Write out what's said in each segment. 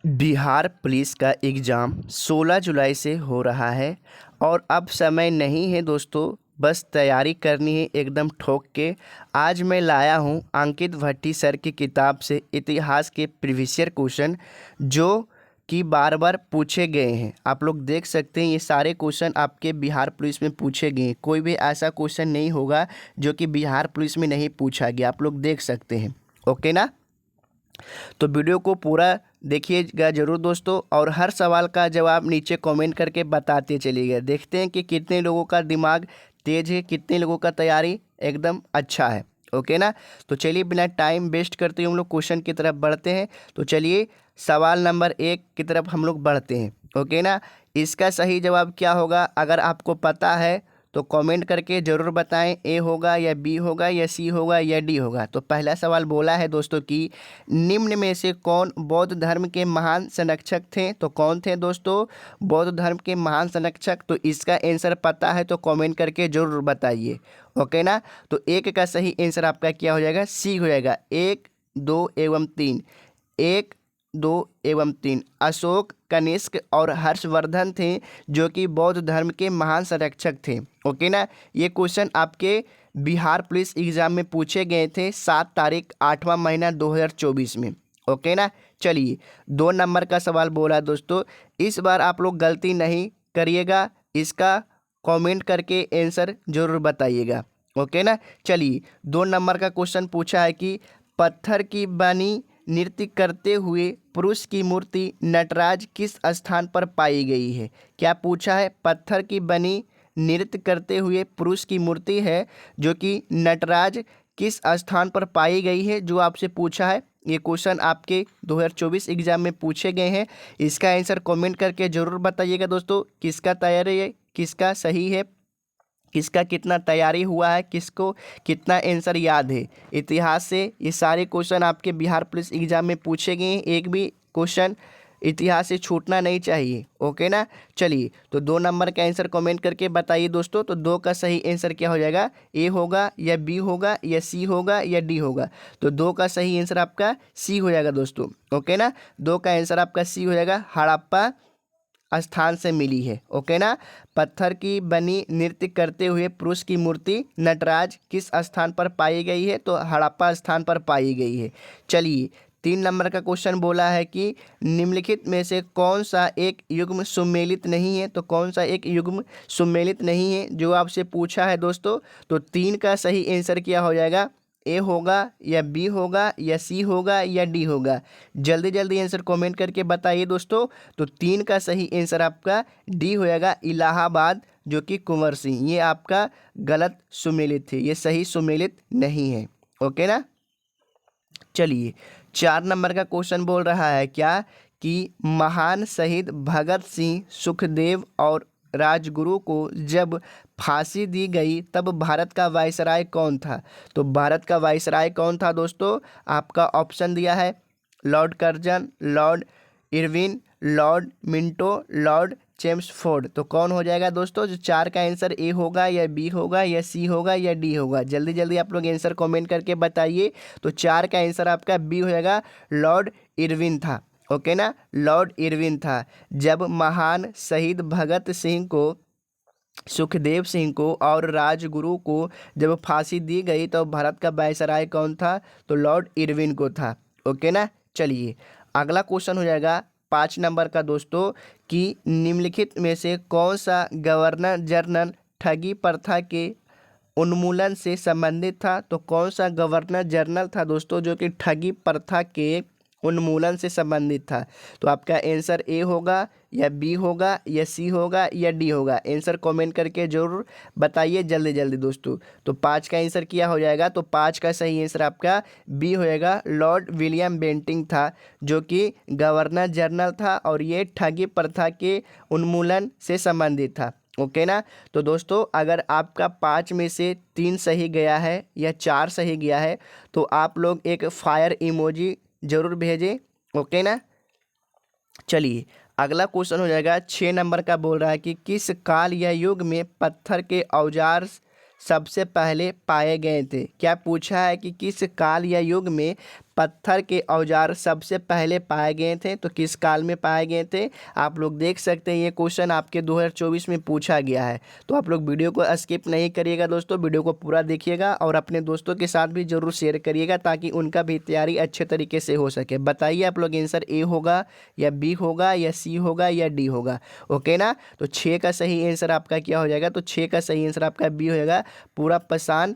Bihar police का exam 16 जुलाई से हो रहा है और अब समय नहीं है दोस्तों, बस तैयारी करनी है एकदम ठोक के। आज मैं लाया हूं अंकित भट्टी सर की किताब से इतिहास के प्रीवियस ईयर क्वेश्चन जो कि बार बार पूछे गए हैं। आप लोग देख सकते हैं ये सारे क्वेश्चन आपके बिहार पुलिस में पूछे गए हैं। कोई भी ऐसा क्वेश्चन नहीं होगा जो कि बिहार पुलिस में नहीं पूछा गया, आप लोग देख सकते हैं। ओके ना, तो वीडियो को पूरा देखिएगा जरूर दोस्तों, और हर सवाल का जवाब नीचे कमेंट करके बताते चलिएगा। देखते हैं कि कितने लोगों का दिमाग तेज है, कितने लोगों का तैयारी एकदम अच्छा है। ओके ना, तो चलिए बिना टाइम वेस्ट करते हुए हम लोग क्वेश्चन की तरफ बढ़ते हैं। तो चलिए सवाल नंबर 1 की तरफ हम लोग बढ़ते हैं। ओके ना, इसका सही जवाब क्या होगा अगर आपको पता है तो कमेंट करके ज़रूर बताएं। ए होगा या बी होगा या सी होगा या डी होगा। तो पहला सवाल बोला है दोस्तों कि निम्न में से कौन बौद्ध धर्म के महान संरक्षक थे। तो कौन थे दोस्तों बौद्ध धर्म के महान संरक्षक? तो इसका आंसर पता है तो कमेंट करके ज़रूर बताइए। ओके ना, तो एक का सही आंसर आपका क्या हो जाएगा? सी हो जाएगा। 1, 2 एवं 3, 1, 2 एवं 3 अशोक, कनिष्क और हर्षवर्धन थे जो कि बौद्ध धर्म के महान संरक्षक थे। ओके ना, ये क्वेश्चन आपके बिहार पुलिस एग्जाम में पूछे गए थे 7 तारीख 8वां महीना 2024 में। ओके ना, चलिए 2 नंबर का सवाल बोला दोस्तों। इस बार आप लोग गलती नहीं करिएगा, इसका कमेंट करके आंसर जरूर बताइएगा। ओके ना, चलिए 2 नंबर का क्वेश्चन पूछा है कि पत्थर की बनी नृत्य करते हुए पुरुष की मूर्ति नटराज किस स्थान पर पाई गई है? क्या पूछा है? पत्थर की बनी नृत्य करते हुए पुरुष की मूर्ति है जो कि नटराज किस स्थान पर पाई गई है, जो आपसे पूछा है। ये क्वेश्चन आपके 2024 एग्जाम में पूछे गए हैं। इसका आंसर कमेंट करके जरूर बताइएगा दोस्तों। किसका तैयारी है, किसका सही है, किसका कितना तैयारी हुआ है, किसको कितना आंसर याद है। इतिहास से ये सारे क्वेश्चन आपके बिहार पुलिस एग्जाम में पूछे गए हैं, एक भी क्वेश्चन इतिहास से छूटना नहीं चाहिए। ओके ना, चलिए तो 2 नंबर का आंसर कमेंट करके बताइए दोस्तों। तो 2 का सही आंसर क्या हो जाएगा? ए होगा या बी होगा या सी होगा या डी होगा? तो 2 का सही आंसर आपका सी हो जाएगा दोस्तों। ओके ना, 2 का आंसर आपका सी हो जाएगा, हड़प्पा स्थान से मिली है। ओके ना, पत्थर की बनी नृत्य करते हुए पुरुष की मूर्ति नटराज किस स्थान पर पाई गई है? तो हड़प्पा स्थान पर पाई गई है। चलिए 3 नंबर का क्वेश्चन बोला है कि निम्नलिखित में से कौन सा एक युग्म सुमेलित नहीं है? तो कौन सा एक युग्म सुमेलित नहीं है जो आपसे पूछा है दोस्तों? तो 3 का सही आंसर क्या हो जाएगा? ए होगा या बी होगा या सी होगा या डी होगा? जल्दी जल्दी आंसर कमेंट करके बताइए दोस्तों। तो 3 का सही आंसर आपका डी हो जाएगा, इलाहाबाद जो कि कुंवर सिंह। ये आपका गलत सुमेलित है, ये सही सुमेलित नहीं है। ओके ना, चलिए 4 नंबर का क्वेश्चन बोल रहा है क्या कि महान शहीद भगत सिंह, सुखदेव और राजगुरु को जब फांसी दी गई तब भारत का वायसराय कौन था? तो भारत का वायसराय कौन था दोस्तों? आपका ऑप्शन दिया है Lord Curzon, Lord Irwin, Lord Minto, Lord Chelmsford. तो कौन हो जाएगा दोस्तों? जो 4 का आंसर ए होगा या बी होगा या सी होगा या डी होगा? जल्दी जल्दी आप लोग आंसर कमेंट करके बताइए। तो 4 का आंसर आपका बी हो जाएगा, लॉर्ड इरविन था। ओके ना, लॉर्ड इरविन था। जब महान शहीद भगत सिंह को, सुखदेव सिंह को और राजगुरु को जब फांसी दी गई तो भारत का वायसराय कौन था? तो लॉर्ड इरविन को था। ओके ना, चलिए अगला क्वेश्चन हो जाएगा 5 नंबर का दोस्तों कि निम्नलिखित में से कौन सा गवर्नर जनरल ठगी प्रथा के उन्मूलन से संबंधित था? तो कौन सा गवर्नर जनरल था दोस्तों जो कि ठगी प्रथा के उन्मूलन से संबंधित था? तो आपका आंसर ए होगा या बी होगा या सी होगा या डी होगा? आंसर कमेंट करके जरूर बताइए जल्दी जल्दी दोस्तों। तो 5 का आंसर क्या हो जाएगा? तो 5 का सही आंसर आपका बी हो जाएगा, लॉर्ड विलियम बेंटिंग था जो कि गवर्नर जनरल था और ये ठगी प्रथा के उन्मूलन से संबंधित था। ओके ना, तो दोस्तों अगर आपका 5 में से 3 सही गया है या 4 सही गया है तो आप लोग एक फायर इमोजी जरूर भेजें। ओके ना, चलिए अगला क्वेश्चन हो जाएगा 6 नंबर का। बोल रहा है कि किस काल या युग में पत्थर के औजार सबसे पहले पाए गए थे? क्या पूछा है कि किस काल या युग में पत्थर के औजार सबसे पहले पाए गए थे? तो किस काल में पाए गए थे? आप लोग देख सकते हैं ये क्वेश्चन आपके 2024 में पूछा गया है। तो आप लोग वीडियो को स्किप नहीं करिएगा दोस्तों, वीडियो को पूरा देखिएगा और अपने दोस्तों के साथ भी जरूर शेयर करिएगा ताकि उनका भी तैयारी अच्छे तरीके से हो सके। बताइए आप लोग आंसर ए होगा या बी होगा या सी होगा या डी होगा? ओके ना, तो 6 का सही आंसर आपका क्या हो जाएगा? तो 6 का सही आंसर आपका बी हो जाएगा, पूरा पाषाण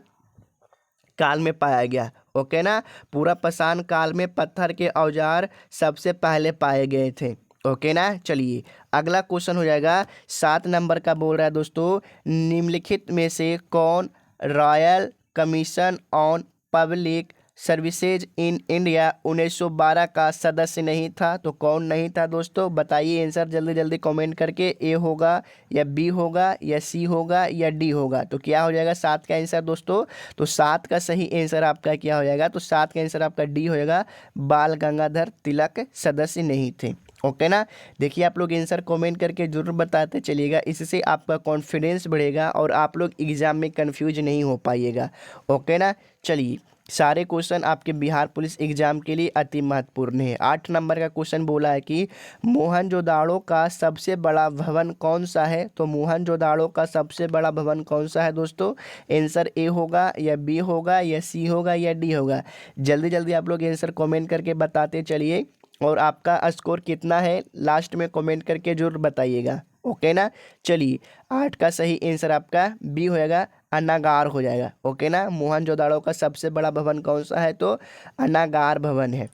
काल में पाया गया। ओके ना, पूरा पाषाण काल में पत्थर के औजार सबसे पहले पाए गए थे। ओके ना, चलिए अगला क्वेश्चन हो जाएगा 7 नंबर का, बोल रहा है दोस्तों निम्नलिखित में से कौन royal commission on public services in India 1912 का सदस्य नहीं था? तो कौन नहीं था दोस्तों? बताइए आंसर जल्दी जल्दी कमेंट करके। ए होगा या बी होगा या सी होगा या डी होगा? तो क्या हो जाएगा 7 का आंसर दोस्तों? तो 7 का सही आंसर आपका क्या हो जाएगा? तो 7 का आंसर आपका डी हो जाएगा, बाल गंगाधर तिलक सदस्य नहीं थे। ओके ना, देखिए आप लोग आंसर कमेंट करके जरूर बताते चलिएगा, इससे आपका कॉन्फिडेंस बढ़ेगा और आप लोग एग्जाम में कंफ्यूज नहीं हो पाइएगा। ओके ना, चलिए सारे क्वेश्चन आपके बिहार पुलिस एग्जाम के लिए अति महत्वपूर्ण है। 8 नंबर का क्वेश्चन बोला है कि मोहनजोदाड़ो का सबसे बड़ा भवन कौन सा है? तो मोहनजोदाड़ो का सबसे बड़ा भवन कौन सा है दोस्तों? आंसर ए होगा या बी होगा या सी होगा या डी होगा? जल्दी जल्दी आप लोग आंसर कमेंट करके बताते चलिए और आपका स्कोर कितना है लास्ट में कमेंट करके जरूर बताइएगा। ओके ना, चलिए 8 का सही आंसर आपका बी होएगा, अनागार हो जाएगा। ओके ना, मोहनजोदाड़ो का सबसे बड़ा भवन कौन सा है? तो अनागार भवन है।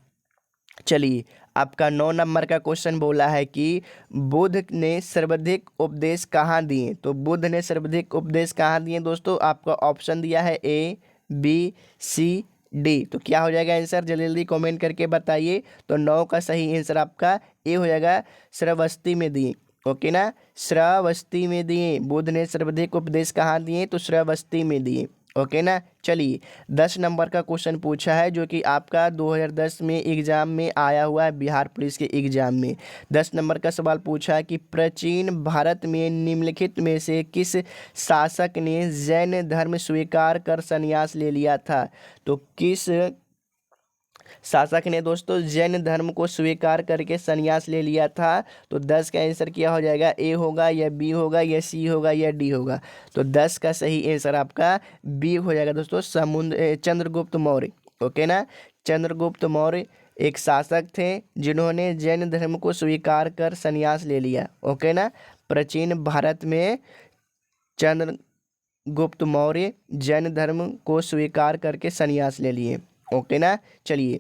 चलिए आपका 9 नंबर का क्वेश्चन बोला है कि बुद्ध ने सर्वाधिक उपदेश कहाँ दिए? तो बुद्ध ने सर्वाधिक उपदेश कहाँ दिए दोस्तों? आपका ऑप्शन दिया है ए बी सी डी। तो क्या हो जाएगा आंसर? जल्दी जल्दी कमेंट करके बताइए। तो 9 का सही आंसर आपका ए हो जाएगा, श्रावस्ती में दिए। ओके ना, श्रावस्ती में दिए। बुद्ध ने सर्वाधिक उपदेश कहाँ दिए? तो श्रावस्ती में दिए। ओके ना, चलिए 10 नंबर का क्वेश्चन पूछा है जो कि आपका 2010 में एग्जाम में आया हुआ है, बिहार पुलिस के एग्जाम में 10 नंबर का सवाल पूछा है कि प्राचीन भारत में निम्नलिखित में से किस शासक ने जैन धर्म स्वीकार कर संन्यास ले लिया था? तो किस शासक ने दोस्तों जैन धर्म को स्वीकार करके संन्यास ले लिया था? तो 10 का आंसर क्या हो जाएगा? ए होगा या बी होगा या सी होगा या डी होगा? तो 10 का सही आंसर आपका बी हो जाएगा दोस्तों, चंद्रगुप्त मौर्य। ओके ना, चंद्रगुप्त मौर्य एक शासक थे जिन्होंने जैन धर्म को स्वीकार कर संन्यास ले लिया। ओके ना, प्राचीन भारत में चंद्रगुप्त मौर्य जैन धर्म को स्वीकार करके संन्यास ले लिए। ओके ना, चलिए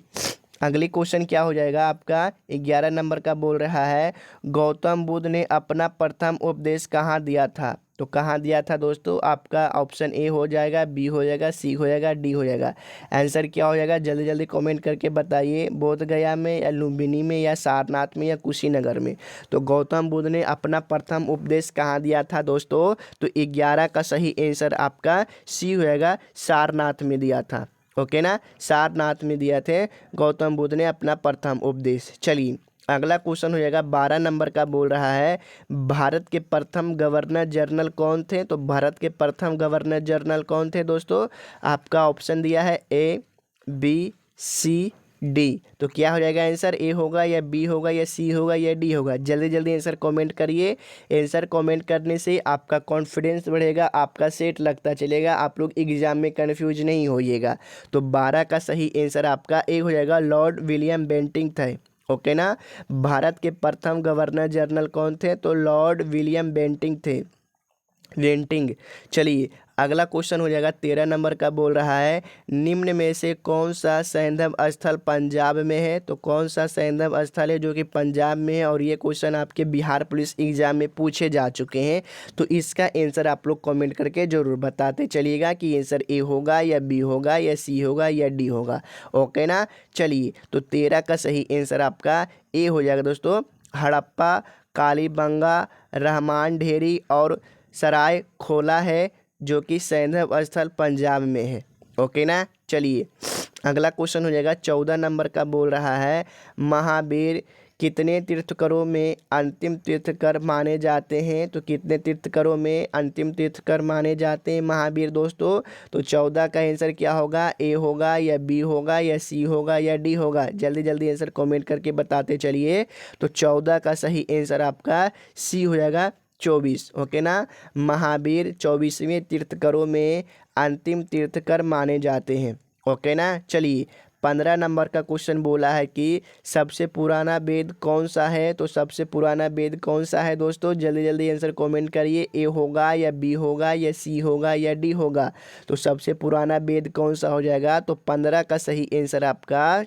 अगली क्वेश्चन क्या हो जाएगा आपका 11 नंबर का, बोल रहा है गौतम बुद्ध ने अपना प्रथम उपदेश कहाँ दिया था? तो कहाँ दिया था दोस्तों? आपका ऑप्शन ए हो जाएगा, बी हो जाएगा, सी हो जाएगा, डी हो जाएगा? आंसर क्या हो जाएगा? जल्दी जल्दी कमेंट करके बताइए। बोध गया में या लुम्बिनी में या सारनाथ में या कुशीनगर में? तो गौतम बुद्ध ने अपना प्रथम उपदेश कहाँ दिया था दोस्तों? तो 11 का सही आंसर आपका सी हो जाएगा, सारनाथ में दिया था। ओके ना, सारनाथ में दिया थे गौतम बुद्ध ने अपना प्रथम उपदेश। चलिए अगला क्वेश्चन हो जाएगा 12 नंबर का, बोल रहा है भारत के प्रथम गवर्नर जनरल कौन थे? तो भारत के प्रथम गवर्नर जनरल कौन थे दोस्तों? आपका ऑप्शन दिया है ए बी सी डी। तो क्या हो जाएगा आंसर? ए होगा या बी होगा या सी होगा या डी होगा? जल्दी जल्दी आंसर कमेंट करिए। आंसर कमेंट करने से आपका कॉन्फिडेंस बढ़ेगा, आपका सेट लगता चलेगा, आप लोग एग्जाम में कंफ्यूज नहीं होइएगा। तो 12 का सही आंसर आपका ए हो जाएगा, लॉर्ड विलियम बेंटिंग थे। ओके ना, भारत के प्रथम गवर्नर जनरल कौन थे? तो लॉर्ड विलियम बेंटिंग थे, बेंटिंग। चलिए अगला क्वेश्चन हो जाएगा 13 नंबर का, बोल रहा है निम्न में से कौन सा सैंधव स्थल पंजाब में है? तो कौन सा सैंधव स्थल है जो कि पंजाब में है? और ये क्वेश्चन आपके बिहार पुलिस एग्जाम में पूछे जा चुके हैं। तो इसका आंसर आप लोग कमेंट करके जरूर बताते चलिएगा कि आंसर ए होगा या बी होगा या सी होगा या डी होगा। ओके ना, चलिए तो 13 का सही आंसर आपका ए हो जाएगा दोस्तों, हड़प्पा, कालीबंगा, रहमान ढेरी और सराय खोला है जो कि सैंधव स्थल पंजाब में है। ओके ना, चलिए अगला क्वेश्चन हो जाएगा 14 नंबर का, बोल रहा है महावीर कितने तीर्थंकरों में अंतिम तीर्थंकर माने जाते हैं। तो कितने तीर्थंकरों में अंतिम तीर्थंकर माने जाते हैं महावीर दोस्तों। तो 14 का आंसर क्या होगा, ए होगा या बी होगा या सी होगा या डी होगा। जल्दी जल्दी आंसर कमेंट करके बताते चलिए। तो 14 का सही आंसर आपका सी हो जाएगा, 24। ओके ना, महावीर 24वें तीर्थंकरों में अंतिम तीर्थंकर माने जाते हैं। ओके ना, चलिए 15 नंबर का क्वेश्चन बोला है कि सबसे पुराना वेद कौन सा है। तो सबसे पुराना वेद कौन सा है दोस्तों, जल्दी जल्दी आंसर कमेंट करिए। ए होगा या बी होगा या सी होगा या डी होगा। तो सबसे पुराना वेद कौन सा हो जाएगा। तो 15 का सही आंसर आपका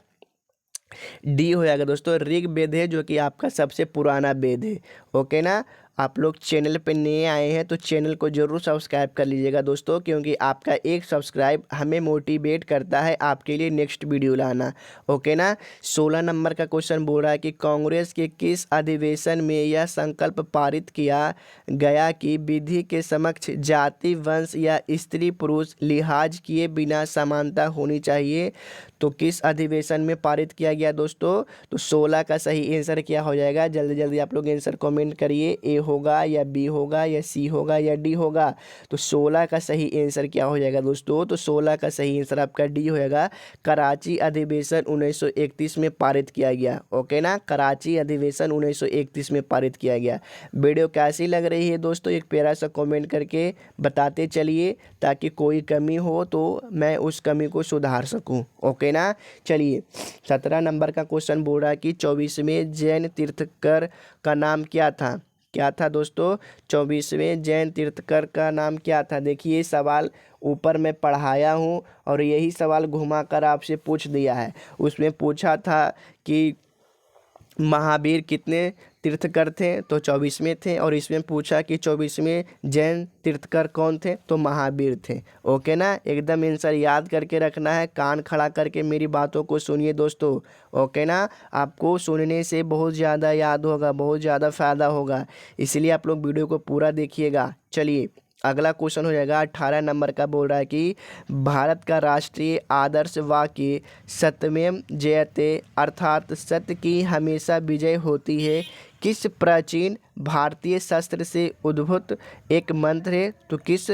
डी हो जाएगा दोस्तों, ऋग्वेद है जो कि आपका सबसे पुराना वेद है। ओके ना, आप लोग चैनल पे नए आए हैं तो चैनल को जरूर सब्सक्राइब कर लीजिएगा दोस्तों, क्योंकि आपका एक सब्सक्राइब हमें मोटिवेट करता है आपके लिए नेक्स्ट वीडियो लाना। ओके ना, 16 नंबर का क्वेश्चन बोल रहा है कि कांग्रेस के किस अधिवेशन में यह संकल्प पारित किया गया कि विधि के समक्ष जाति, वंश या स्त्री पुरुष लिहाज किए बिना समानता होनी चाहिए। तो किस अधिवेशन में पारित किया गया दोस्तों। तो 16 का सही आंसर क्या हो जाएगा, जल्दी जल्दी आप लोग आंसर कमेंट करिए। ए होगा या बी होगा या सी होगा या डी होगा। तो 16 का सही आंसर क्या हो जाएगा दोस्तों। तो 16 का सही आंसर आपका डी हो जाएगा, कराची अधिवेशन 1931 में पारित किया गया। ओके ना, कराची अधिवेशन 1931 में पारित किया गया। वीडियो कैसी लग रही है दोस्तों, एक प्यारा सा कमेंट करके बताते चलिए, ताकि कोई कमी हो तो मैं उस कमी को सुधार सकूं। ओके ना, चलिए 17 नंबर का क्वेश्चन बोल रहा है कि 24वें जैन तीर्थंकर का नाम क्या था। क्या था दोस्तों, 24वें जैन तीर्थंकर का नाम क्या था। देखिए सवाल ऊपर मैं पढ़ाया हूँ और यही सवाल घुमाकर आपसे पूछ दिया है। उसमें पूछा था कि महावीर कितने तीर्थंकर थे, तो 24वें थे। और इसमें पूछा कि 24वें जैन तीर्थंकर कौन थे, तो महावीर थे। ओके ना, एकदम आंसर याद करके रखना है, कान खड़ा करके मेरी बातों को सुनिए दोस्तों। ओके ना, आपको सुनने से बहुत ज़्यादा याद होगा, बहुत ज़्यादा फ़ायदा होगा, इसलिए आप लोग वीडियो को पूरा देखिएगा। चलिए अगला क्वेश्चन हो जाएगा 18 नंबर का, बोल रहा है कि भारत का राष्ट्रीय आदर्श वाक्य सत्यमेव जयते अर्थात सत्य की हमेशा विजय होती है किस प्राचीन भारतीय शास्त्र से उद्भूत एक मंत्र है। तो किस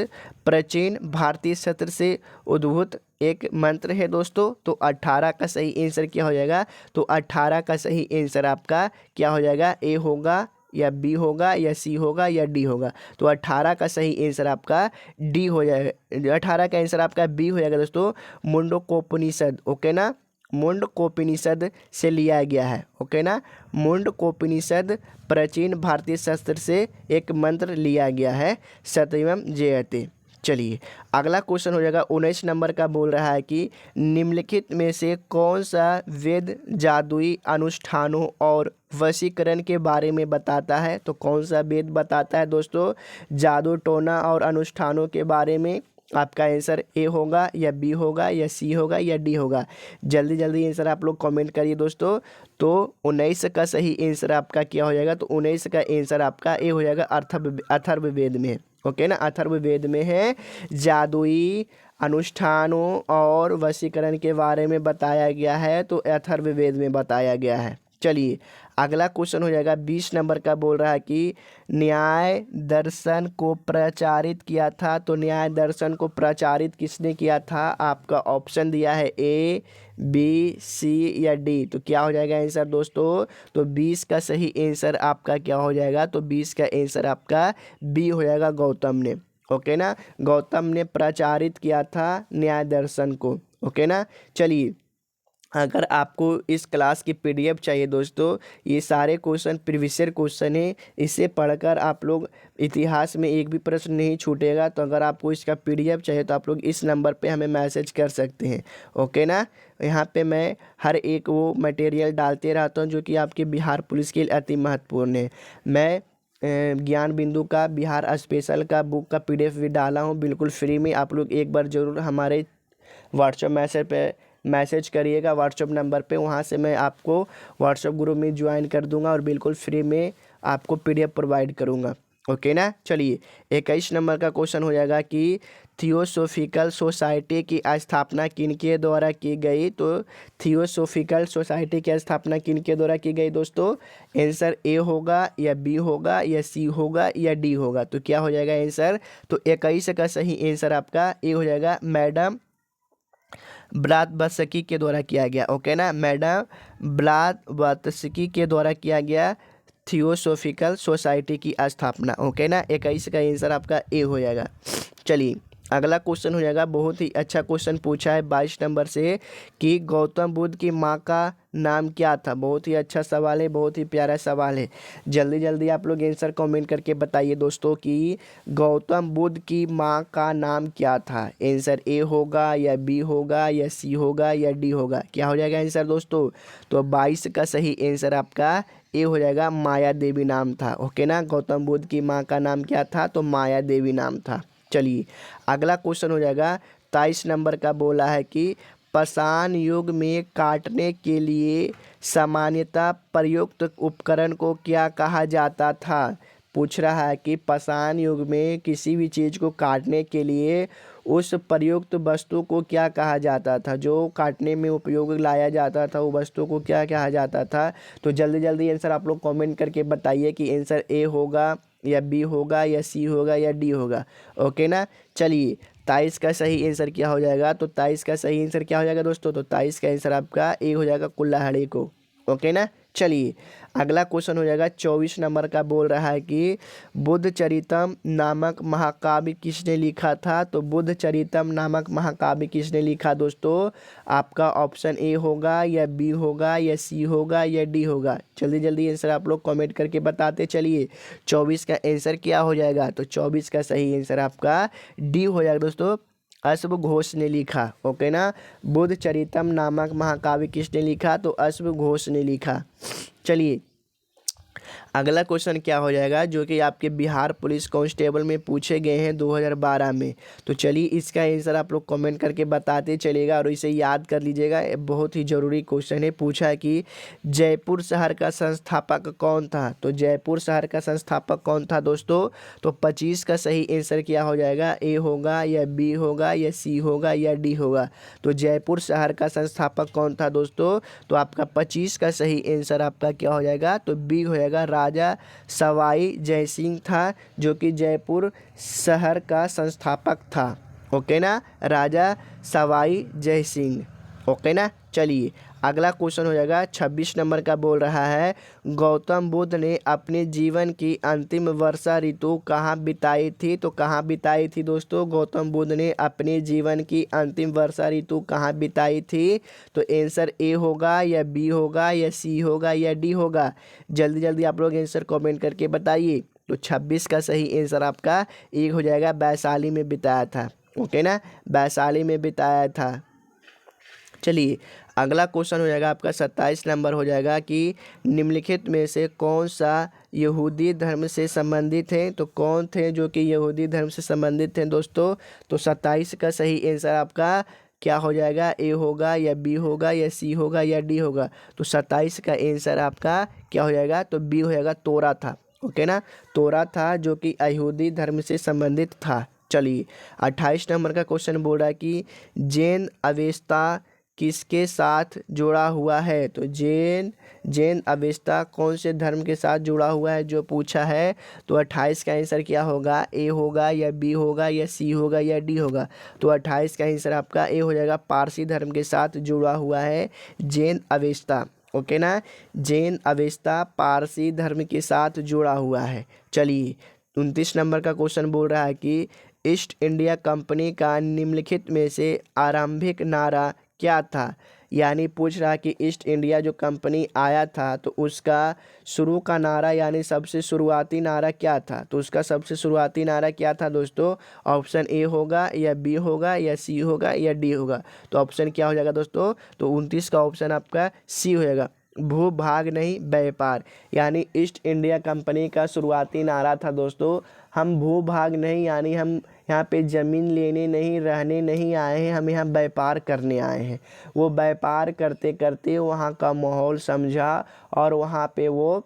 प्राचीन भारतीय शास्त्र से उद्भूत एक मंत्र है दोस्तों। तो 18 का सही आंसर क्या हो जाएगा। तो 18 का सही आंसर आपका क्या हो जाएगा, ए होगा या बी होगा या सी होगा या डी होगा। तो 18 का सही आंसर आपका डी हो जाएगा, 18 का आंसर आपका बी हो जाएगा दोस्तों, मुंडकोपनिषद। ओके ना, मुंडकोपनिषद से लिया गया है। ओके ना, मुंडकोपनिषद प्राचीन भारतीय शास्त्र से एक मंत्र लिया गया है, सत्यमेव जयते। चलिए अगला क्वेश्चन हो जाएगा 19 नंबर का, बोल रहा है कि निम्नलिखित में से कौन सा वेद जादुई अनुष्ठानों और वशीकरण के बारे में बताता है। तो कौन सा वेद बताता है दोस्तों जादू टोना और अनुष्ठानों के बारे में। आपका आंसर ए होगा या बी होगा या सी होगा या डी होगा। जल्दी जल्दी आंसर आप लोग कमेंट करिए दोस्तों। तो 19 का सही आंसर आपका क्या हो जाएगा। तो 19 का आंसर आपका ए हो जाएगा, अथर्ववेद में। ओके ना, अथर्ववेद में है जादुई अनुष्ठानों और वशीकरण के बारे में बताया गया है, तो अथर्ववेद में बताया गया है। चलिए अगला क्वेश्चन हो जाएगा 20 नंबर का, बोल रहा है कि न्याय दर्शन को प्रचारित किया था। तो न्याय दर्शन को प्रचारित किसने किया था। आपका ऑप्शन दिया है ए बी सी या डी। तो क्या हो जाएगा आंसर दोस्तों। तो 20 का सही आंसर आपका क्या हो जाएगा। तो 20 का आंसर आपका बी हो जाएगा, गौतम ने। ओके ना, गौतम ने प्रचारित किया था न्याय दर्शन को। ओके ना, चलिए अगर आपको इस क्लास की पीडीएफ चाहिए दोस्तों, ये सारे क्वेश्चन प्रीवियस ईयर क्वेश्चन है, इसे पढ़कर आप लोग इतिहास में एक भी प्रश्न नहीं छूटेगा। तो अगर आपको इसका पीडीएफ चाहिए तो आप लोग इस नंबर पे हमें मैसेज कर सकते हैं। ओके ना, यहाँ पे मैं हर एक वो मटेरियल डालते रहता हूँ जो कि आपके बिहार पुलिस के लिए अति महत्वपूर्ण है। मैं ज्ञान बिंदु का बिहार स्पेशल का बुक का पीडीएफ भी डाला हूँ बिल्कुल फ्री में। आप लोग एक बार ज़रूर हमारे व्हाट्सएप मैसेज करिएगा व्हाट्सएप नंबर पे, वहाँ से मैं आपको व्हाट्सएप ग्रुप में ज्वाइन कर दूंगा और बिल्कुल फ्री में आपको पीडीएफ प्रोवाइड करूंगा। ओके ना। चलिए 21 नंबर का क्वेश्चन हो जाएगा कि थियोसोफिकल सोसाइटी की स्थापना किनके द्वारा की गई। तो थियोसोफिकल सोसाइटी की स्थापना किनके द्वारा की गई दोस्तों। आंसर ए होगा या बी होगा या सी होगा या डी होगा। तो क्या हो जाएगा आंसर। तो 21 का सही आंसर आपका ए हो जाएगा, मैडम ब्लावत्स्की के द्वारा किया गया। ओके ना, मैडम ब्लावत्स्की के द्वारा किया गया थियोसोफिकल सोसाइटी की स्थापना। ओके ना, 21 का आंसर आपका ए हो जाएगा। चलिए अगला क्वेश्चन हो जाएगा, बहुत ही अच्छा क्वेश्चन पूछा है 22 नंबर से कि गौतम बुद्ध की माँ का नाम क्या था। बहुत ही अच्छा सवाल है, बहुत ही प्यारा सवाल है। जल्दी जल्दी आप लोग आंसर कमेंट करके बताइए दोस्तों कि गौतम बुद्ध की माँ का नाम क्या था। आंसर ए होगा या बी होगा या सी होगा या डी होगा। क्या हो जाएगा आंसर दोस्तों। तो 22 का सही आंसर आपका ए हो जाएगा, माया देवी नाम था। ओके ना, गौतम बुद्ध की माँ का नाम क्या था। तो माया देवी नाम था। चलिए अगला क्वेश्चन हो जाएगा 23 नंबर का। बोला है कि पाषाण युग में काटने के लिए सामान्यतः प्रयुक्त उपकरण को क्या कहा जाता था। पूछ रहा है कि पाषाण युग में किसी भी चीज़ को काटने के लिए उस प्रयुक्त वस्तु को क्या कहा जाता था। जो काटने में उपयोग लाया जाता था वो वस्तु को क्या कहा जाता था। तो जल्दी जल्दी आंसर आप लोग कमेंट करके बताइए कि आंसर ए होगा या बी होगा या सी होगा या डी होगा। ओके ना। चलिए 23 का सही आंसर क्या हो जाएगा। तो 23 का सही आंसर क्या हो जाएगा दोस्तों। तो 23 का आंसर आपका ए हो जाएगा, कुल्हाड़ी को। ओके ना। चलिए अगला क्वेश्चन हो जाएगा 24 नंबर का। बोल रहा है कि बुद्ध चरितम नामक महाकाव्य किसने लिखा था। तो बुद्ध चरितम नामक महाकाव्य किसने लिखा दोस्तों। आपका ऑप्शन ए होगा या बी होगा या सी होगा या डी होगा। जल्दी जल्दी आंसर आप लोग कमेंट करके बताते चलिए। 24 का आंसर क्या हो जाएगा। तो 24 का सही आंसर आपका डी हो जाएगा दोस्तों, अश्व घोष ने लिखा। ओके ना, बुद्ध चरितम नामक महाकाव्य किसने लिखा। तो अश्व घोष ने लिखा। चलिए अगला क्वेश्चन क्या हो जाएगा, जो कि आपके बिहार पुलिस कांस्टेबल में पूछे गए हैं 2012 में। तो चलिए इसका आंसर आप लोग कमेंट करके बताते चलिएगा और इसे याद कर लीजिएगा। ये बहुत ही ज़रूरी क्वेश्चन है। पूछा है कि जयपुर शहर का संस्थापक कौन था। तो जयपुर शहर का संस्थापक कौन था दोस्तों। तो 25 का सही आंसर क्या हो जाएगा। ए होगा या बी होगा या सी होगा या डी होगा। तो जयपुर शहर का संस्थापक कौन था दोस्तों। तो आपका 25 का सही आंसर आपका क्या हो जाएगा। तो बी हो जाएगा, राजा सवाई जय सिंह था, जो कि जयपुर शहर का संस्थापक था। ओके ना, राजा सवाई जय सिंह। ओके ना। चलिए अगला क्वेश्चन हो जाएगा 26 नंबर का। बोल रहा है गौतम बुद्ध ने अपने जीवन की अंतिम वर्षा ऋतु कहाँ बिताई थी। तो कहाँ बिताई थी दोस्तों। गौतम बुद्ध ने अपने जीवन की अंतिम वर्षा ऋतु कहाँ बिताई थी। तो आंसर ए होगा या बी होगा या सी होगा या डी होगा। जल्दी जल्दी आप लोग आंसर कमेंट करके बताइए। तो 26 का सही आंसर आपका ए हो जाएगा, वैशाली में बिताया था। ओके ना, वैशाली में बिताया था। चलिए अगला क्वेश्चन हो जाएगा आपका 27 नंबर हो जाएगा कि निम्नलिखित में से कौन सा यहूदी धर्म से संबंधित है। तो कौन थे जो कि यहूदी धर्म से संबंधित थे दोस्तों। तो 27 का सही आंसर आपका क्या हो जाएगा। ए होगा या बी होगा या सी होगा या डी होगा। तो 27 का आंसर आपका क्या हो जाएगा। तो बी हो जाएगा, तोरा था। ओके ना, तोरा था जो कि यहूदी धर्म से संबंधित था। चलिए 28 नंबर का क्वेश्चन बोल रहा है कि जैन अवेस्ता किसके साथ जुड़ा हुआ है। तो जैन अवेस्ता कौन से धर्म के साथ जुड़ा हुआ है जो पूछा है। तो 28 का आंसर क्या होगा। ए होगा या बी होगा या सी होगा या डी होगा। तो 28 का आंसर आपका ए हो जाएगा, पारसी धर्म के साथ जुड़ा हुआ है जैन अवेस्ता। ओके ना, जैन अवेस्ता पारसी धर्म के साथ जुड़ा हुआ है। चलिए 29 नंबर का क्वेश्चन बोल रहा है कि ईस्ट इंडिया कंपनी का निम्नलिखित में से आरंभिक नारा क्या था। यानी पूछ रहा है कि ईस्ट इंडिया जो कंपनी आया था तो उसका शुरू का नारा यानी सबसे शुरुआती नारा क्या था। तो उसका सबसे शुरुआती नारा क्या था दोस्तों। ऑप्शन ए होगा या बी होगा या सी होगा या डी होगा। तो ऑप्शन क्या हो जाएगा दोस्तों। तो 29 का ऑप्शन आपका सी हो जाएगा, भूभाग नहीं व्यापार। यानी ईस्ट इंडिया कंपनी का शुरुआती नारा था दोस्तों, हम भूभाग नहीं यानी हम यहाँ पे ज़मीन लेने नहीं रहने नहीं आए हैं, हम यहाँ व्यापार करने आए हैं। वो व्यापार करते करते वहाँ का माहौल समझा और वहाँ पे वो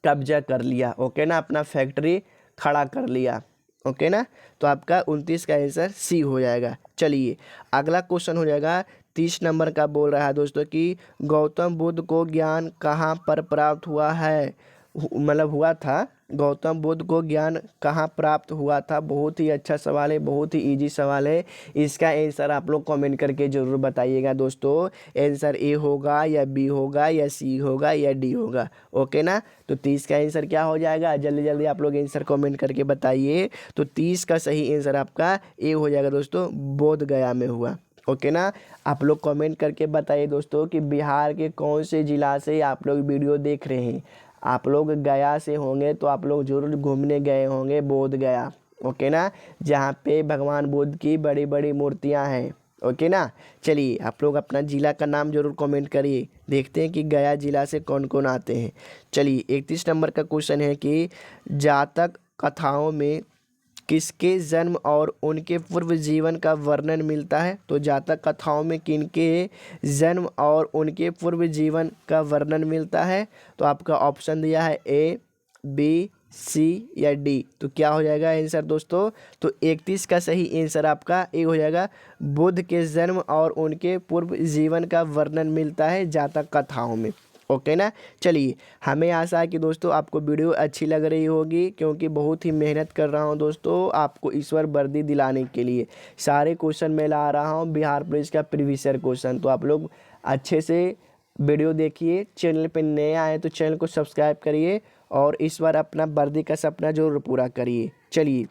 कब्जा कर लिया। ओके ना, अपना फैक्ट्री खड़ा कर लिया। ओके ना, तो आपका 29 का आंसर सी हो जाएगा। चलिए अगला क्वेश्चन हो जाएगा 30 नंबर का। बोल रहा है दोस्तों कि गौतम बुद्ध को ज्ञान कहाँ पर प्राप्त हुआ है, मतलब हुआ था। गौतम बुद्ध को ज्ञान कहाँ प्राप्त हुआ था। बहुत ही अच्छा सवाल है, बहुत ही इजी सवाल है। इसका आंसर आप लोग कमेंट करके ज़रूर बताइएगा दोस्तों। आंसर ए होगा या बी होगा या सी होगा या डी होगा। ओके ना, तो 30 का आंसर क्या हो जाएगा, जल्दी जल्दी आप लोग आंसर कमेंट करके बताइए। तो 30 का सही आंसर आपका ए हो जाएगा दोस्तों, बोध गया में हुआ। ओके ना, आप लोग कमेंट करके बताइए दोस्तों कि बिहार के कौन से ज़िला से आप लोग वीडियो देख रहे हैं। आप लोग गया से होंगे तो आप लोग जरूर घूमने गए होंगे बोध गया। ओके ना, जहाँ पे भगवान बुद्ध की बड़ी बड़ी मूर्तियाँ हैं। ओके ना, चलिए आप लोग अपना ज़िला का नाम जरूर कमेंट करिए, देखते हैं कि गया ज़िला से कौन कौन आते हैं। चलिए 31 नंबर का क्वेश्चन है कि जातक कथाओं में किसके जन्म और उनके पूर्व जीवन का वर्णन मिलता है। तो जातक कथाओं में किनके जन्म और उनके पूर्व जीवन का वर्णन मिलता है। तो आपका ऑप्शन दिया है ए, बी, सी या डी। तो क्या हो जाएगा आंसर दोस्तों, तो 31 का सही आंसर आपका ए हो जाएगा। बुद्ध के जन्म और उनके पूर्व जीवन का वर्णन मिलता है जातक कथाओं में। ओके ना, चलिए हमें आशा है कि दोस्तों आपको वीडियो अच्छी लग रही होगी, क्योंकि बहुत ही मेहनत कर रहा हूं दोस्तों आपको ईश्वर वर्दी दिलाने के लिए। सारे क्वेश्चन मैं ला रहा हूं बिहार पुलिस का प्रीवियस ईयर क्वेश्चन। तो आप लोग अच्छे से वीडियो देखिए, चैनल पे नए आए तो चैनल को सब्सक्राइब करिए और इस बार अपना वर्दी का सपना जरूर पूरा करिए। चलिए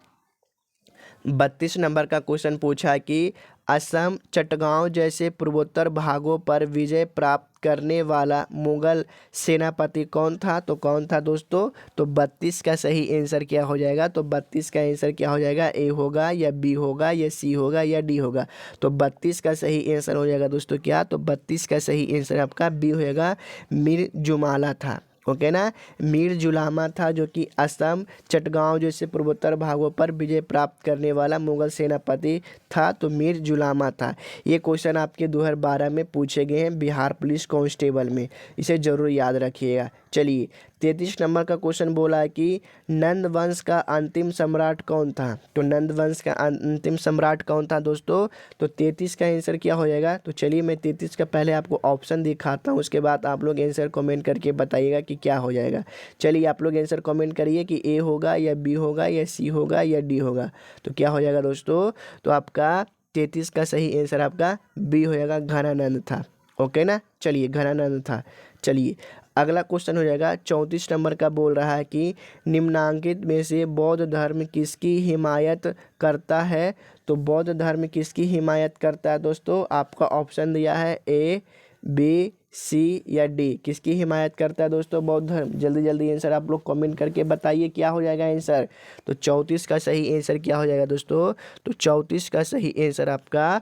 32 नंबर का क्वेश्चन पूछा है कि असम, चटगांव जैसे पूर्वोत्तर भागों पर विजय प्राप्त करने वाला मुगल सेनापति कौन था। तो कौन था दोस्तों, तो 32 का सही आंसर क्या हो जाएगा, तो 32 का आंसर क्या हो जाएगा, ए होगा या बी होगा या सी होगा या डी होगा। तो 32 का सही आंसर हो जाएगा दोस्तों क्या, तो 32 का सही आंसर आपका बी होएगा, मीर जुमाला था। ओके ना, मीर जुलामा था जो कि असम, चटगांव जैसे पूर्वोत्तर भागों पर विजय प्राप्त करने वाला मुगल सेनापति था। तो मीर जुलामा था। ये क्वेश्चन आपके 2012 में पूछे गए हैं बिहार पुलिस कांस्टेबल में, इसे जरूर याद रखिएगा। चलिए 33 नंबर का क्वेश्चन बोला है कि नंद वंश का अंतिम सम्राट कौन था। तो नंद वंश का अंतिम सम्राट कौन था दोस्तों, तो 33 का आंसर क्या हो जाएगा। तो चलिए मैं 33 का पहले आपको ऑप्शन दिखाता हूँ, उसके बाद आप लोग आंसर कमेंट करके बताइएगा कि क्या हो जाएगा। चलिए आप लोग आंसर कमेंट करिए कि ए होगा या बी होगा या सी होगा या डी होगा। तो क्या हो जाएगा दोस्तों, तो आपका 33 का सही आंसर आपका बी हो जाएगा, घनानंद था। ओके ना, चलिए घनानंद था। चलिए अगला क्वेश्चन हो जाएगा 34 नंबर का। बोल रहा है कि निम्नांकित में से बौद्ध धर्म किसकी हिमायत करता है। तो बौद्ध धर्म किसकी हिमायत करता है दोस्तों, आपका ऑप्शन दिया है ए, बी, सी या डी। किसकी हिमायत करता है दोस्तों बौद्ध धर्म, जल्दी जल्दी आंसर आप लोग कमेंट करके बताइए क्या हो जाएगा आंसर। तो 34 का सही आंसर क्या हो जाएगा दोस्तों, तो 34 का सही आंसर आपका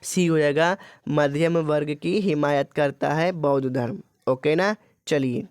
सी हो जाएगा, मध्यम वर्ग की हिमायत करता है बौद्ध धर्म। ओके ना, चलिए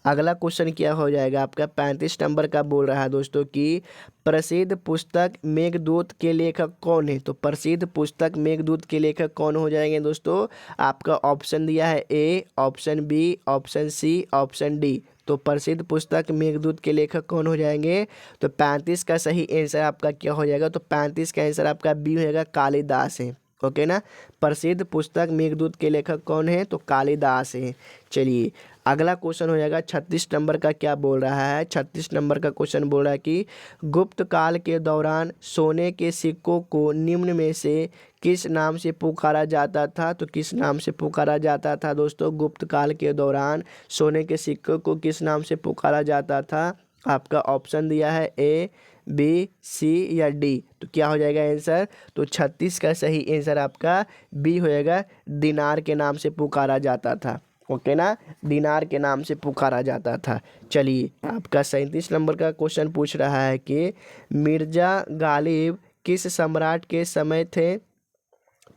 अगला क्वेश्चन क्या हो जाएगा आपका 35 नंबर का। बोल रहा है दोस्तों कि प्रसिद्ध पुस्तक मेघदूत के लेखक कौन है। तो प्रसिद्ध पुस्तक मेघदूत के लेखक कौन हो जाएंगे दोस्तों, आपका ऑप्शन दिया है A, option B, option C, option D. तो प्रसिद्ध पुस्तक मेघदूत के लेखक कौन हो जाएंगे, तो 35 का सही आंसर आपका क्या हो जाएगा, तो 35 का आंसर आपका बी हो जाएगा, कालिदास है। ओके ना, प्रसिद्ध पुस्तक मेघदूत के लेखक कौन है, तो कालिदास है। चलिए अगला क्वेश्चन हो जाएगा 36 नंबर का। क्या बोल रहा है 36 नंबर का क्वेश्चन बोल रहा है कि गुप्त काल के दौरान सोने के सिक्कों को निम्न में से किस नाम से पुकारा जाता था। तो किस नाम से पुकारा जाता था दोस्तों, गुप्त काल के दौरान सोने के सिक्कों को किस नाम से पुकारा जाता था। आपका ऑप्शन दिया है ए, बी, सी या डी। तो क्या हो जाएगा आंसर, तो 36 का सही आंसर आपका बी हो जाएगा, दिनार के नाम से पुकारा जाता था। ओके ना, दिनार के नाम से पुकारा जाता था। चलिए आपका 37 नंबर का क्वेश्चन पूछ रहा है कि मिर्जा गालिब किस सम्राट के समय थे।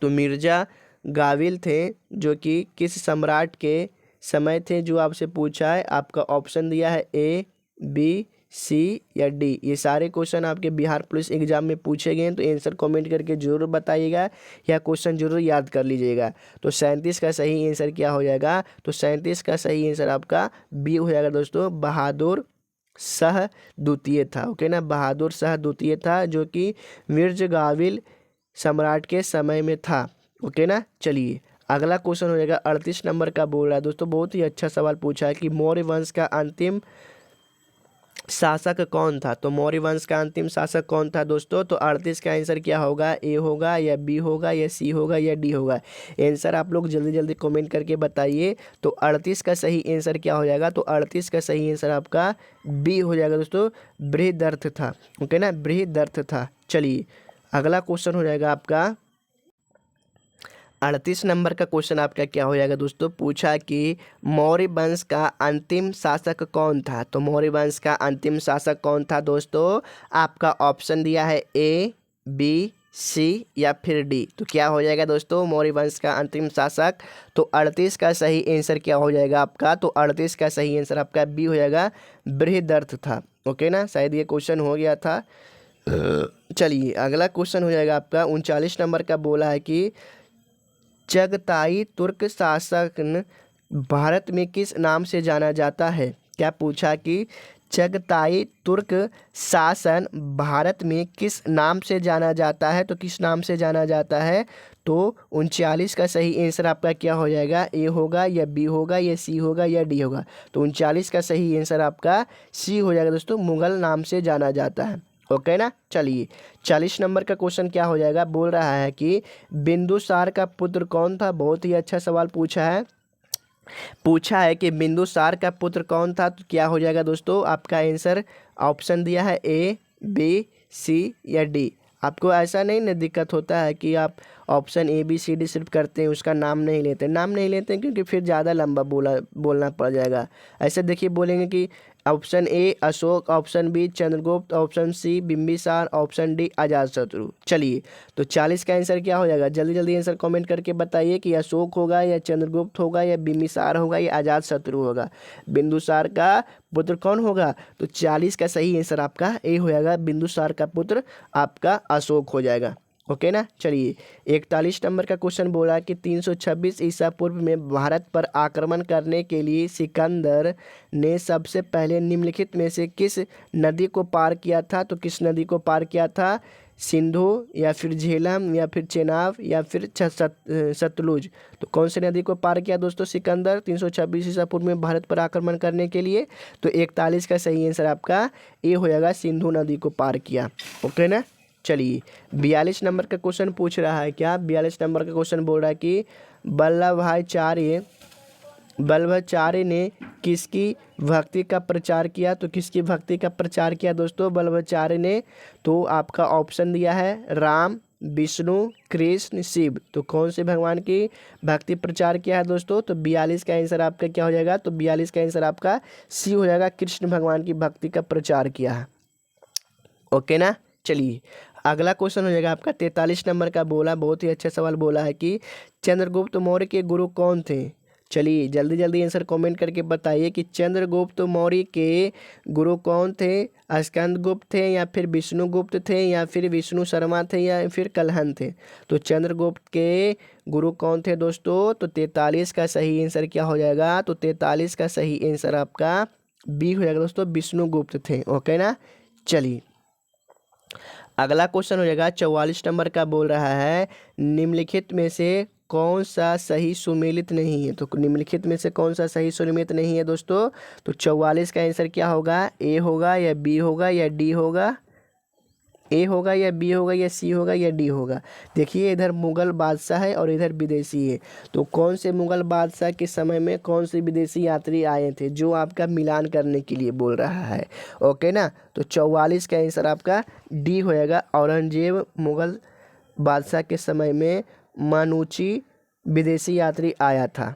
तो मिर्जा गाविल थे जो कि किस सम्राट के समय थे, जो आपसे पूछा है। आपका ऑप्शन दिया है ए, बी, सी या डी। ये सारे क्वेश्चन आपके बिहार पुलिस एग्जाम में पूछे गए हैं, तो आंसर कमेंट करके जरूर बताइएगा या क्वेश्चन जरूर याद कर लीजिएगा। तो 37 का सही आंसर क्या हो जाएगा, तो 37 का सही आंसर आपका बी हो जाएगा दोस्तों, बहादुर शाह द्वितीय था। ओके ना, बहादुर शाह द्वितीय था, जो कि मिर्ज गाविल सम्राट के समय में था। ओके ना, चलिए अगला क्वेश्चन हो जाएगा 38 नंबर का। बोल रहा है दोस्तों, बहुत ही अच्छा सवाल पूछा है कि मौर्य वंश का अंतिम शासक कौन था। तो मौर्य वंश का अंतिम शासक कौन था दोस्तों? तो 38 का आंसर क्या होगा? ए होगा या बी होगा या सी होगा या डी होगा? आंसर आप लोग जल्दी जल्दी कमेंट करके बताइए। तो 38 का सही आंसर क्या हो जाएगा? तो 38 का सही आंसर आपका बी हो जाएगा दोस्तों, बृहदर्थ था। ओके ना, बृहदर्थ था। चलिए अगला क्वेश्चन हो जाएगा आपका 38 नंबर का क्वेश्चन आपका क्या हो जाएगा दोस्तों? पूछा कि मौर्य वंश का अंतिम शासक कौन था। तो मौर्य वंश का अंतिम शासक कौन था दोस्तों? आपका ऑप्शन दिया है ए, बी, सी या फिर डी। तो क्या हो जाएगा दोस्तों मौर्य वंश का अंतिम शासक? तो 38 का सही आंसर क्या हो जाएगा आपका? तो 38 का सही आंसर आपका बी हो जाएगा, बृहदर्थ था। ओके ना, शायद ये क्वेश्चन हो गया था। चलिए अगला क्वेश्चन हो जाएगा आपका 39 नंबर का। बोला है कि चगताई तुर्क शासन भारत में किस नाम से जाना जाता है? क्या पूछा कि चगताई तुर्क शासन भारत में किस नाम से जाना जाता है? तो किस नाम से जाना जाता है? तो 39 का सही आंसर आपका क्या हो जाएगा? ए होगा या बी होगा या सी होगा या डी होगा? तो 39 का सही आंसर आपका सी हो जाएगा दोस्तों, मुगल नाम से जाना जाता है। ओके ना, चलिए 40 नंबर का क्वेश्चन क्या हो जाएगा? बोल रहा है कि बिंदुसार का पुत्र कौन था? बहुत ही अच्छा सवाल पूछा है कि बिंदुसार का पुत्र कौन था। तो क्या हो जाएगा दोस्तों आपका आंसर? ऑप्शन दिया है ए, बी, सी या डी। आपको ऐसा नहीं ना दिक्कत होता है कि आप option A B C D सिर्फ करते हैं, उसका नाम नहीं लेते? नाम नहीं लेते हैं क्योंकि फिर ज़्यादा लंबा बोलना पड़ जाएगा। ऐसे देखिए, बोलेंगे कि option A Ashok, option B Chandragupta, option C Bimbisara, option D Ajatashatru. चलिए तो 40 का आंसर क्या हो जाएगा? जल्दी जल्दी आंसर कमेंट करके बताइए कि अशोक होगा या चंद्रगुप्त होगा या बिंबिसार होगा या अजातशत्रु होगा। बिंदुसार का पुत्र कौन होगा? तो 40 का सही आंसर आपका ए हो जाएगा, बिंदुसार का पुत्र आपका अशोक हो जाएगा। ओके ना, चलिए 41 नंबर का क्वेश्चन बोला कि 326 ईसा पूर्व में भारत पर आक्रमण करने के लिए सिकंदर ने सबसे पहले निम्नलिखित में से किस नदी को पार किया था? तो किस नदी को पार किया था? सिंधु या फिर झेलम या फिर चेनाब या फिर सतलुज। तो कौन सी नदी को पार किया दोस्तों सिकंदर 326 ईसा पूर्व में भारत पर आक्रमण करने के लिए? तो 41 का सही आंसर आपका ए हो जाएगा, सिंधु नदी को पार किया। ओके ना, चलिए 42 नंबर का क्वेश्चन पूछ रहा है। क्या 42 नंबर का क्वेश्चन बोल रहा है कि वल्लभाचार्य ने किसकी भक्ति का प्रचार किया? तो किसकी भक्ति का प्रचार किया दोस्तों वल्लभाचार्य ने? तो आपका ऑप्शन दिया है राम, विष्णु, कृष्ण, शिव। तो कौन से भगवान की भक्ति प्रचार किया है दोस्तों? तो 42 का आंसर आपका क्या हो जाएगा? तो 42 का आंसर आपका सी हो जाएगा, कृष्ण भगवान की भक्ति का प्रचार किया है। ओके ना, चलिए अगला क्वेश्चन हो जाएगा आपका 43 नंबर का। बोला, बहुत ही अच्छा सवाल बोला है कि चंद्रगुप्त मौर्य के गुरु कौन थे? चलिए जल्दी जल्दी आंसर कमेंट करके बताइए कि चंद्रगुप्त मौर्य के गुरु कौन थे? स्कंदगुप्त थे या फिर विष्णुगुप्त थे या फिर विष्णु शर्मा थे या फिर कलहन थे? तो चंद्रगुप्त के गुरु कौन थे दोस्तों? तो 43 का सही आंसर क्या हो जाएगा? तो 43 का सही आंसर आपका बी हो जाएगा दोस्तों, विष्णुगुप्त थे। ओके ना, चलिए अगला क्वेश्चन हो जाएगा 44 नंबर का। बोल रहा है निम्नलिखित में से कौन सा सही सुमेलित नहीं है? तो निम्नलिखित में से कौन सा सही सुमेलित नहीं है दोस्तों? तो 44 का आंसर क्या होगा? ए होगा या बी होगा या डी होगा? ए होगा या बी होगा या सी होगा या डी होगा? देखिए इधर मुगल बादशाह है और इधर विदेशी है। तो कौन से मुगल बादशाह के समय में कौन से विदेशी यात्री आए थे जो आपका मिलान करने के लिए बोल रहा है? ओके ना, तो 44 का आंसर आपका डी होएगा, औरंगजेब मुगल बादशाह के समय में मानुची विदेशी यात्री आया था।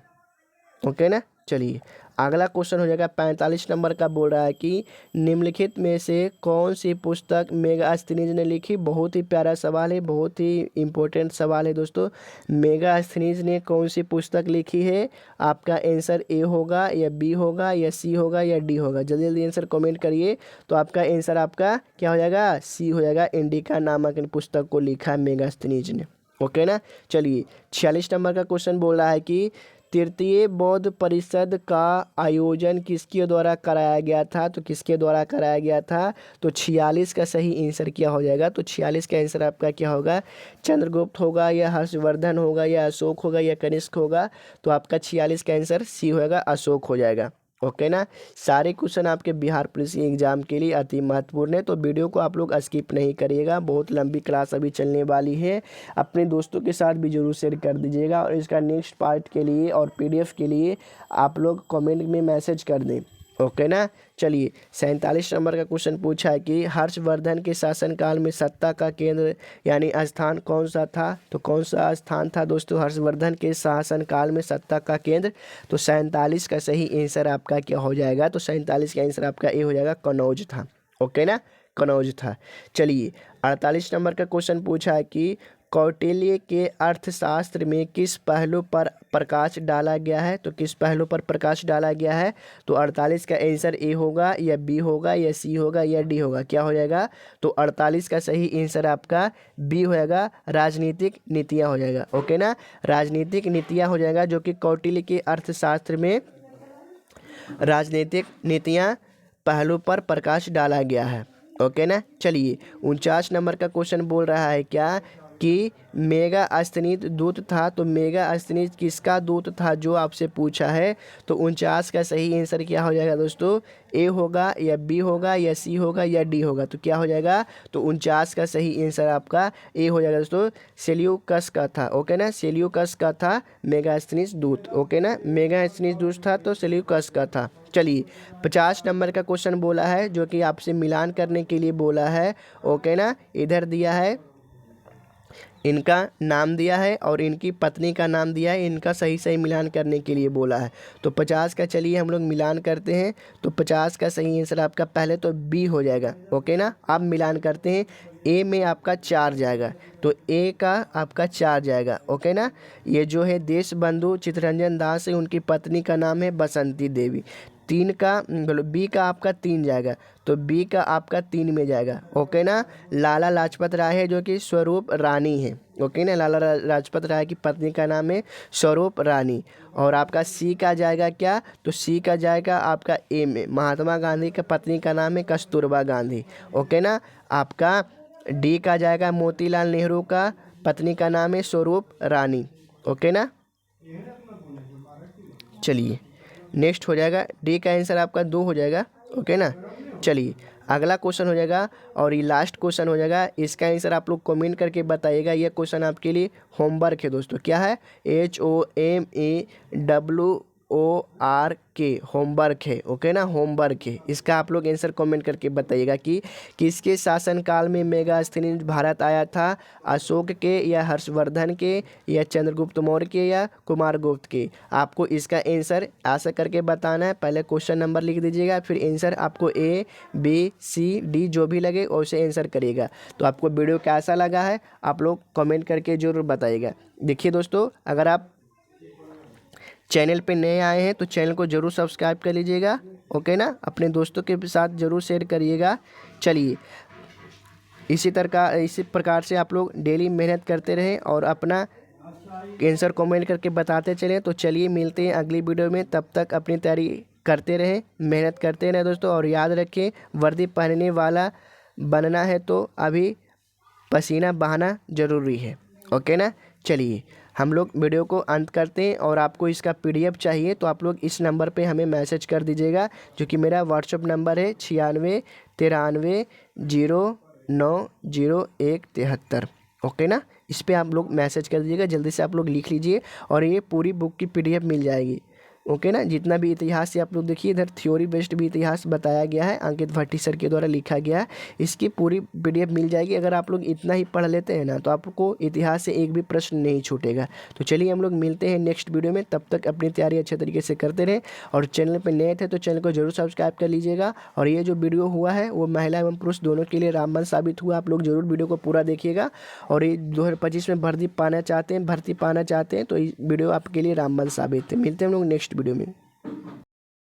ओके ना, चलिए अगला क्वेश्चन हो जाएगा 45 नंबर का। बोल रहा है कि निम्नलिखित में से कौन सी पुस्तक मेगास्थनीज ने लिखी? बहुत ही प्यारा सवाल है, बहुत ही इम्पोर्टेंट सवाल है दोस्तों। मेगास्थनीज ने कौन सी पुस्तक लिखी है? आपका आंसर ए होगा या बी होगा या सी होगा या डी होगा? जल्दी जल्दी आंसर कमेंट करिए। तो आपका आंसर आपका क्या हो जाएगा? सी हो जाएगा, इंडिका नामक पुस्तक को लिखा मेगास्थनीज ने। ओके ना, चलिए 46 नंबर का क्वेश्चन बोल रहा है कि तृतीय बौद्ध परिषद का आयोजन किसके द्वारा कराया गया था? तो किसके द्वारा कराया गया था? तो 46 का सही आंसर क्या हो जाएगा? तो 46 का आंसर आपका क्या होगा? चंद्रगुप्त होगा या हर्षवर्धन होगा या अशोक होगा या कनिष्क होगा? तो आपका 46 का आंसर सी होगा, अशोक हो जाएगा। ओके ना। सारे क्वेश्चन आपके बिहार पुलिस के एग्जाम के लिए अति महत्वपूर्ण है, तो वीडियो को आप लोग स्किप नहीं करिएगा। बहुत लंबी क्लास अभी चलने वाली है, अपने दोस्तों के साथ भी जरूर शेयर कर दीजिएगा। और इसका नेक्स्ट पार्ट के लिए और पीडीएफ के लिए आप लोग कमेंट में मैसेज कर दें। ओके ना। चलिए 47 नंबर का क्वेश्चन पूछा है कि हर्षवर्धन के शासनकाल में सत्ता का केंद्र यानी स्थान कौन सा था? तो कौन सा स्थान था दोस्तों हर्षवर्धन के शासनकाल में सत्ता का केंद्र? तो 47 का सही आंसर आपका क्या हो जाएगा? तो 47 का आंसर आपका ए हो जाएगा, कनौज था। ओके ना, कनौज था। चलिए 48 नंबर का क्वेश्चन पूछा है कि कौटिल्य के अर्थशास्त्र में किस पहलू पर प्रकाश डाला गया है? तो किस पहलू पर प्रकाश डाला गया है? तो 48 का आंसर ए होगा या बी होगा या सी होगा या डी होगा? क्या हो जाएगा? तो 48 का सही आंसर आपका बी हो जाएगा, राजनीतिक नीतियाँ हो जाएगा। ओके ना, राजनीतिक नीतियाँ हो जाएगा, जो कि कौटिल्य के अर्थशास्त्र में राजनीतिक नीतियाँ पहलू पर प्रकाश डाला गया है। ओके ना। चलिए 49 नंबर का क्वेश्चन बोल रहा है क्या कि मेगा अस्तनीत दूत था? तो मेगा अस्तनीत किसका दूत था जो आपसे पूछा है? तो 49 का सही आंसर क्या हो जाएगा दोस्तों? ए होगा या बी होगा या सी होगा या डी होगा? तो क्या हो जाएगा? तो 49 का सही आंसर आपका ए हो जाएगा दोस्तों, सेल्यूकस का था। ओके ना, सेल्यूकस का था मेगा अस्तनीत दूत। ओके ना, मेगा अस्तनीत दूत था तो सेल्यूकस का था। चलिए 50 नंबर का क्वेश्चन बोला है, जो कि आपसे मिलान करने के लिए बोला है। ओके ना, इधर दिया है, इनका नाम दिया है और इनकी पत्नी का नाम दिया है, इनका सही सही मिलान करने के लिए बोला है। तो 50 का चलिए हम लोग मिलान करते हैं। तो 50 का सही आंसर आपका पहले तो बी हो जाएगा। ओके ना, आप मिलान करते हैं, ए में आपका 4 जाएगा, तो ए का आपका 4 जाएगा। ओके ना, ये जो है देशबंधु चित्तरंजन दास है, उनकी पत्नी का नाम है बसंती देवी। 3 का बी का आपका 3 जाएगा, तो बी का आपका 3 में जाएगा। ओके ना, लाला लाजपत राय है, जो कि स्वरूप रानी है। ओके ना, लाला लाजपत राय की पत्नी का नाम है स्वरूप रानी। और आपका सी का जाएगा क्या? तो सी का जाएगा आपका ए में, महात्मा गांधी की पत्नी का नाम है कस्तूरबा गांधी। ओके ना, आपका डी का जाएगा मोतीलाल नेहरू का पत्नी का नाम है स्वरूप रानी। ओके ना। चलिए नेक्स्ट हो जाएगा, डी का आंसर आपका 2 हो जाएगा। ओके ना। चलिए अगला क्वेश्चन हो जाएगा और ये लास्ट क्वेश्चन हो जाएगा, इसका आंसर आप लोग कमेंट करके बताइएगा। ये क्वेश्चन आपके लिए होमवर्क है दोस्तों। क्या है? HOMEWORK, होमवर्क है। ओके ना, होमवर्क है। इसका आप लोग आंसर कमेंट करके बताइएगा कि किसके शासनकाल में मेगास्थनीज भारत आया था? अशोक के या हर्षवर्धन के या चंद्रगुप्त मौर्य के या कुमारगुप्त के? आपको इसका आंसर ऐसा करके बताना है। पहले क्वेश्चन नंबर लिख दीजिएगा, फिर आंसर आपको ए बी सी डी जो भी लगे वैसे आंसर करिएगा। तो आपको वीडियो कैसा लगा है आप लोग कमेंट करके जरूर बताइएगा। देखिए दोस्तों, अगर आप चैनल पे नए आए हैं तो चैनल को जरूर सब्सक्राइब कर लीजिएगा। ओके ना, अपने दोस्तों के साथ जरूर शेयर करिएगा। चलिए इसी प्रकार से आप लोग डेली मेहनत करते रहें और अपना आंसर कमेंट करके बताते चलें। तो चलिए मिलते हैं अगली वीडियो में, तब तक अपनी तैयारी करते रहें, मेहनत करते रहें दोस्तों। और याद रखें, वर्दी पहनने वाला बनना है तो अभी पसीना बहाना ज़रूरी है। ओके ना। चलिए हम लोग वीडियो को अंत करते हैं, और आपको इसका पीडीएफ चाहिए तो आप लोग इस नंबर पे हमें मैसेज कर दीजिएगा, जो कि मेरा व्हाट्सएप नंबर है 9693090173। ओके ना, इस पर आप लोग मैसेज कर दीजिएगा, जल्दी से आप लोग लिख लीजिए और ये पूरी बुक की पीडीएफ मिल जाएगी। ओके ना, जितना भी इतिहास से आप लोग देखिए, इधर थ्योरी बेस्ड भी इतिहास बताया गया है, अंकित भट्टी सर के द्वारा लिखा गया है। इसकी पूरी पीडीएफ मिल जाएगी। अगर आप लोग इतना ही पढ़ लेते हैं ना तो आपको इतिहास से एक भी प्रश्न नहीं छूटेगा। तो चलिए हम लोग मिलते हैं नेक्स्ट वीडियो में, तब तक अपनी तैयारी अच्छे तरीके से करते रहें। और चैनल पर नए थे तो चैनल को जरूर सब्सक्राइब कर लीजिएगा। और ये जो वीडियो हुआ है वो महिला एवं पुरुष दोनों के लिए रामबाण साबित हुआ। आप लोग जरूर वीडियो को पूरा देखिएगा। और ये 2025 में भर्ती पाना चाहते हैं तो इस वीडियो आपके लिए रामबाण साबित है। मिलते हैं हम लोग नेक्स्ट वीडियो में।